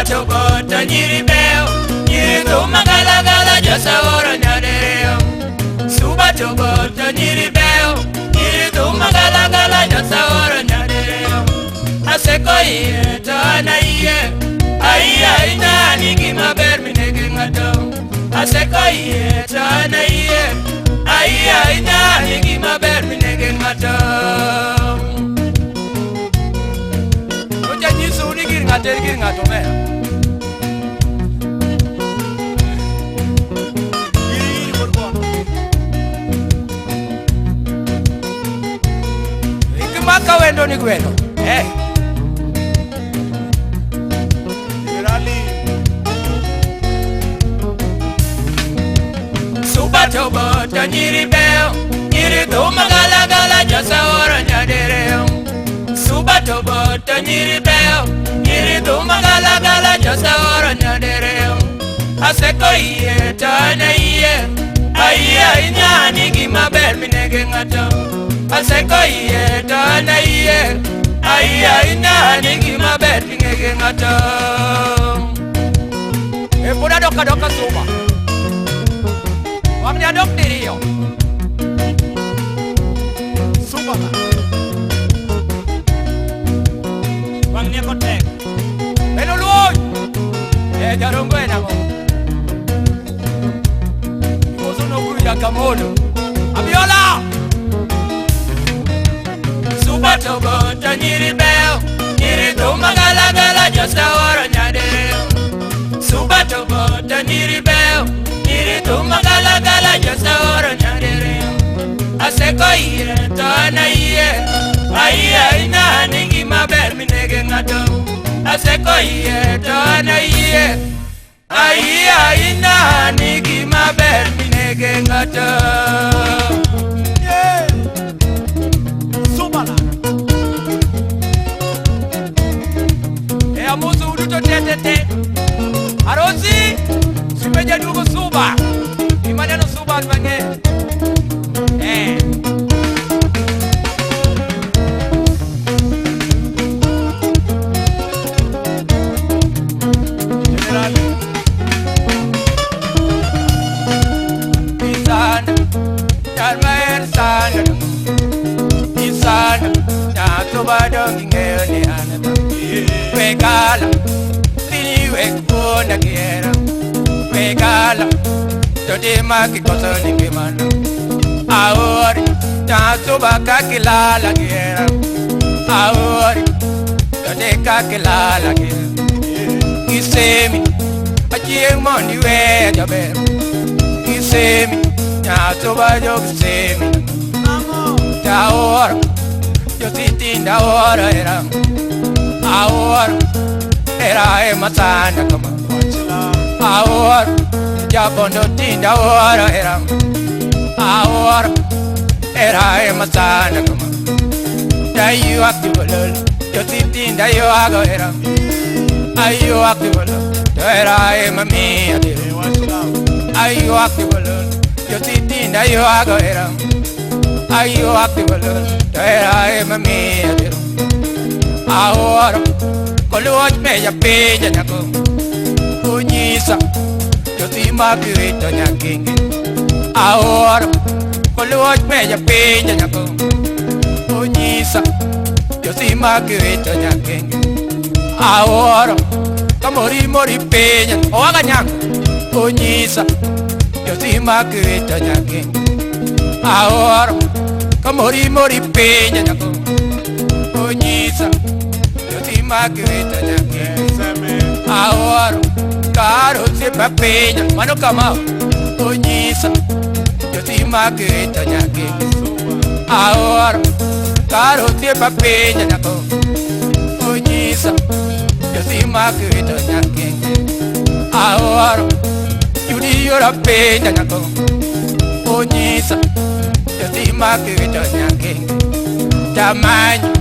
chobo ta nyiri beo nyiri to magala gala jasa ora nyadeo suba chobo ta nyiri beo nyiri to magala gala jasa ora nyadeo aseko ye ta na ye ai na ni ki maber minege ngato aseko ye ta na ye ai na ni ki maber minege ngato oja ni su ni gir ngato me Maka wendo ni gweno Suba chobo ta nyiri beo nyiri to magala gala jasa ora nyadereo Suba chobo ta nyiri beo nyiri to magala gala jasa ora nyadereo Aseko iye ta na iye ai nyani gi maber minege ngato Aseko iye ta na iye ai nyani gi maber minege ngato Puna doka suba Wamnya dok diri yo Suba Wamnya kotek Beno luoy jarong gue namo Kosono guru ya kamodo Abiola Suba tobo ta nyiri beo nyiri to magala gala jasa ora nyadeo Suba tobo ta nyiri beo nyiri to magala gala jasa ora nyadeo Aseko iye ta na iye ai na ningi maber minege ngato Aseko iye ta na iye ai na ningi maber minege ngato Subala Amusu uduto tetete Arosi Simeja dugo suba Imaneno suba bange Isana Jarmaer sana Isana Natuba dongi ngene anata Wegala Lini wekuna kiera Wegala Todi maki koso ningimana Aori Natuba kakilala kiera Aori Todi kakilala kiera Kisemi Achieng moni we jaber Kisemi Natuba jo kisemi Ahora Yo sitinda ahora era Ahora era matana kama Ahora ya bondo tinda ahora era Ahora era matana kama Dayu aktibolol yo sitinda yo ago era Ayu aktibolol yo era mami adire Ayu aktibolol yo sitinda yo ago era Ayu aktibolol yo era mami adire Ahora Koluot me ya peja nyako Unyisa Yo tima kirito nyakingi Ahora Koluot me ya peja nyako Unyisa Yo tima kirito nyakingi Ahora Kamori peja Oaga nyako Unyisa Yo tima kirito nyakingi Ahora Kamori peja nyako Unyisa Margarita nyake Ahora Caro se papenya Mano kama Onyisa Yo si Margarita nyake Ahora Caro se papenya nyako Onyisa Yo si Margarita nyake Ahora Yudi yora penya nyako Onyisa Yo si Margarita nyake Tamanyo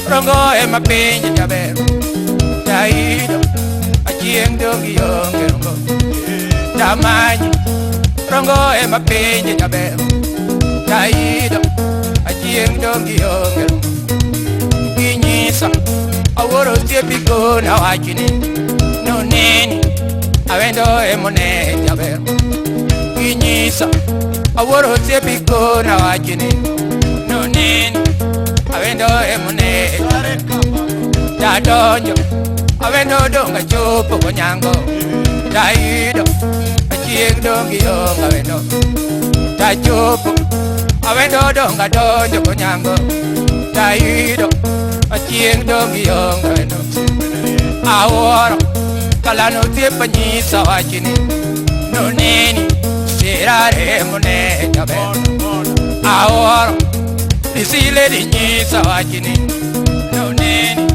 Rongo ema penye jaber Jaido Achieng dongi yonge rongo Tamanyo Rongo ema penye jaber Jaido Achieng dongi yonge rongo Kinyisa Aworo siepi kona wachini No avendo emone jaber kinyisa aworo sepiko na wajini nonin avendo emone dadonjo avendo donga chopo konyango daido achieg dongi yonga avendo dachopo avendo donga donjo konyango daido achieg dongi yonga avendo aworo kalano tipa nyisa wachini nonini sirare mone jabe aworo disile di nyisa wachini nonini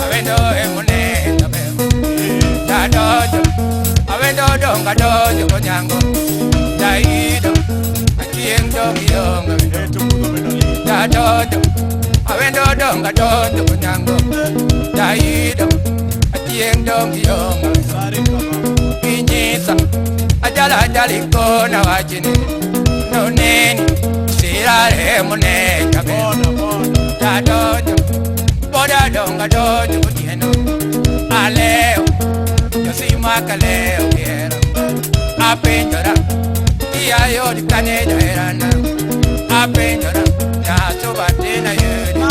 avendo emone jabe dadojo avendo donga dojo konyango daido achieng dongi yonga dadojo avendo donga dojo konyango daido achieng dongi yonga kinyisa ajala ajali kona wachini nonini sirare mone jabe dadojo boda donga dojo kutieno aleo yosima kaleo kiera apenjora iya yodi kaneja erana apenjora ya sobatina yodi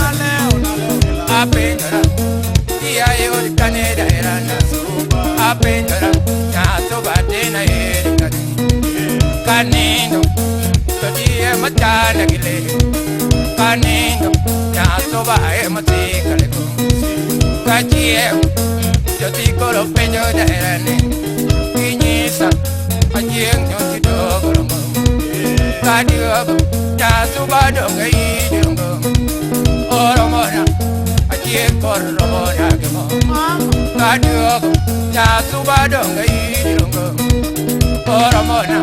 apenjora iya yodi kaneja erana apenjora ya sobatina yodi kanino todiye matana gile kanino ya sobae matikale ko kachie joti kolo penjo daerane kinyisa ajieng joti dogolongo kadiogo ya subado ngai jongo oromona ajieng koromona gemo kadiogo ya subado ngai jongo oromona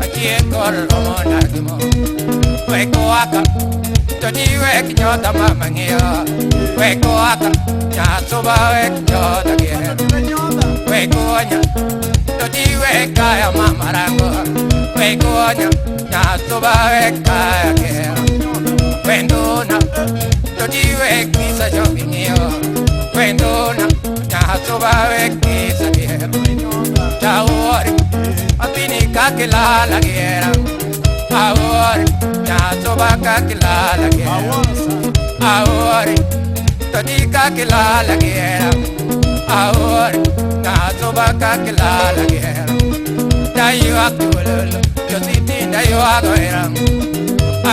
ajieng koromona gemo weko aka todi wek nyota mamangio weko aka ya soba wek nyota gere weko nya todi wek kaya mamarango weko nya ya soba wek kaya gere wendona todi wek kisa jobinio wendona ya soba wek kisa gere tawori apini kakilala gere awori ya soba kakilala gere awori todi kakilala gere awori ya soba kakilala gere dayu aktiwalolo yositi dayu agoiram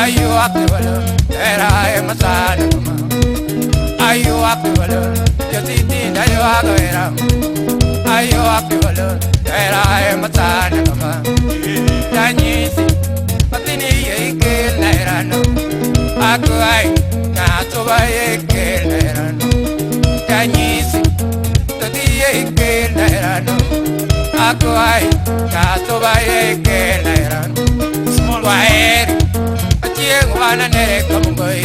ayu aktiwalolo era emasana kuma ayu aktiwalolo yositi dayu agoiram ayu aktiwalolo era emasana kuma danyisi patini yekel nairano akuai na soba yekel nairano danyisi todi yekel nairano akuai na soba yekel nairano waeri achieng wana nere kamungoi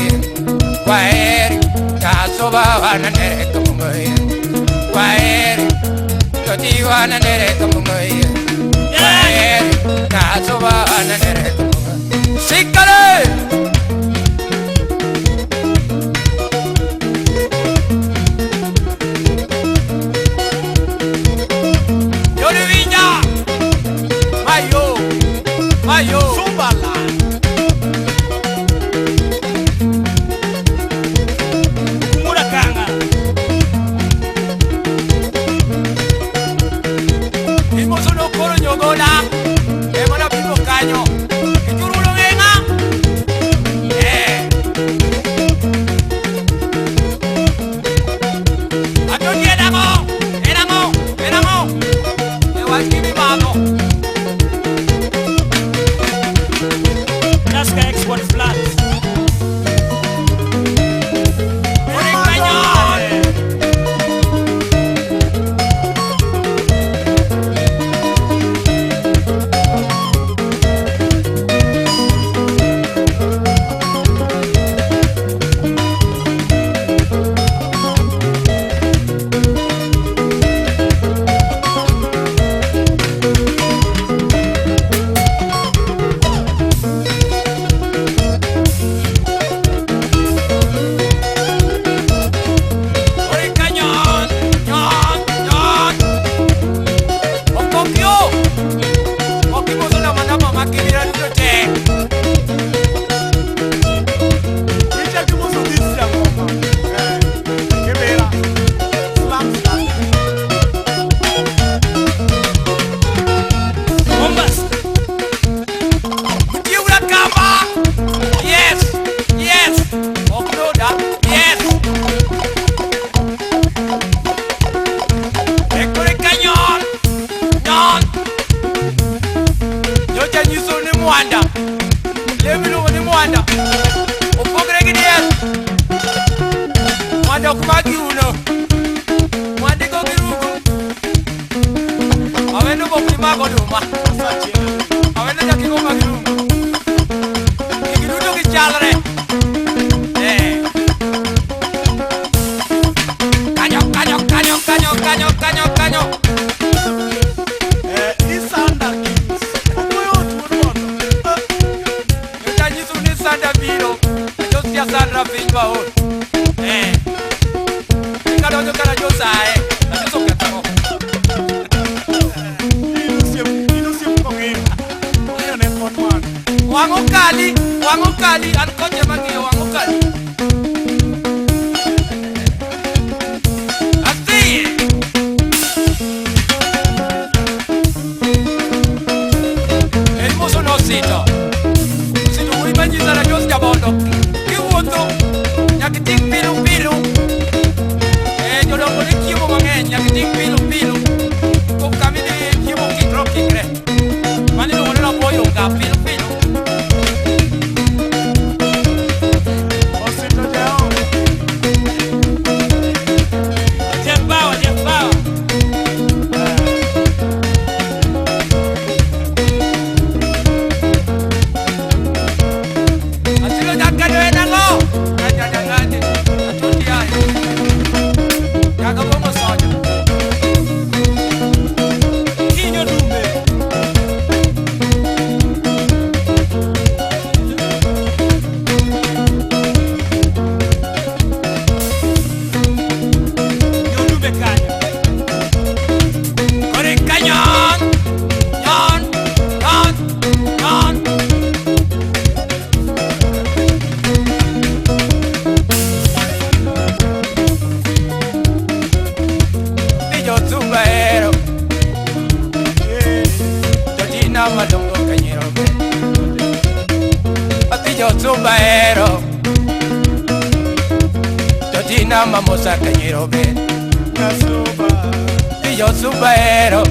waeri na soba wana nere kamungoi waeri todi wana nere kamungoi waeri na soba wana nere kamungoi sikale Mayo Sumbala Murakanga Imoso no koro nyogola Emona pipo kanyo Ijurulo ngenga jok magiuno mwandiko girugo awendo bokni mag oduma awendo jakigo magirugo giduto gichalre kanyo Isanda Kings Kuyo tuono Yutanyisu ni Sanda biro Josia Sandra Finba hon Kadonyo kana josae Najuso katamo Inusiem kongim Kuyo ne konwan Wango kali Ankoche mangiyo wango kali Sito uri manyiza na Jos Jabondo kiwuotho nyaka ting pilu jodongo ni chiemo mang'eny nyaka ting pilu kamini chiemo kikre mani luongo ni raboyo nga pilu Osito jao Jeff Bauer Malongo kanyirobe Atijo Zumbaero Totina Mamosa kanyirobe Atijo Zumbaero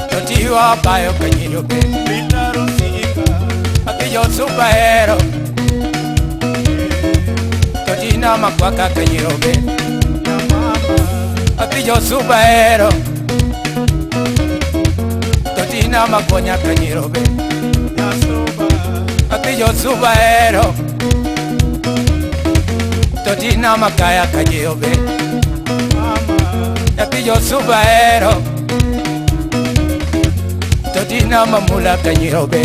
Totiwa Bayo kanyirobe Atijo Zumbaero Totina Makwaka kanyirobe Atijo Zumbaero Totina makonya kanyirobe Atijo Zumbaero Totina makaya kanyirobe Atijo Zumbaero Totina mamula kanyirobe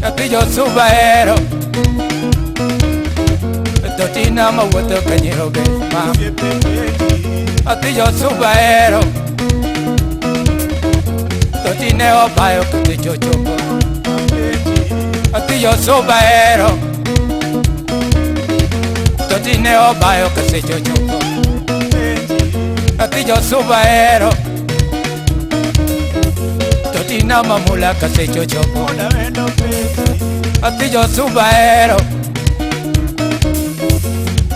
Atijo Zumbaero Totina mawuotho kanyirobe Atijo Zumbaero Totine obayo kate chochoko Atijo Zumbaero Totine obayo kate chochoko Atijo Zumbaero Totina mamula kate chochoko Atijo Zumbaero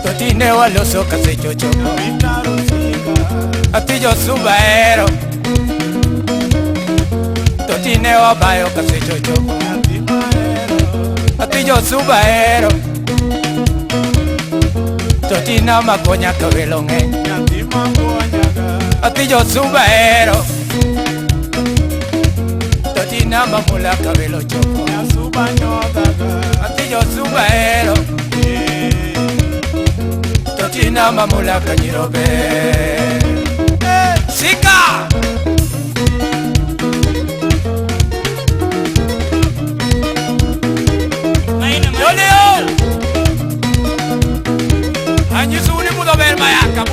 Totine waloso kate chochoko Atijo Zumbaero Totine obayo kase chochoko Atijo Zumbaero Totina makonya kawelo ng'eny Atijo Zumbaero Totina mamula kawelo choko Atijo Zumbaero Totina mamula kanyirobe Sika! Anyisuni mudo ber mayaka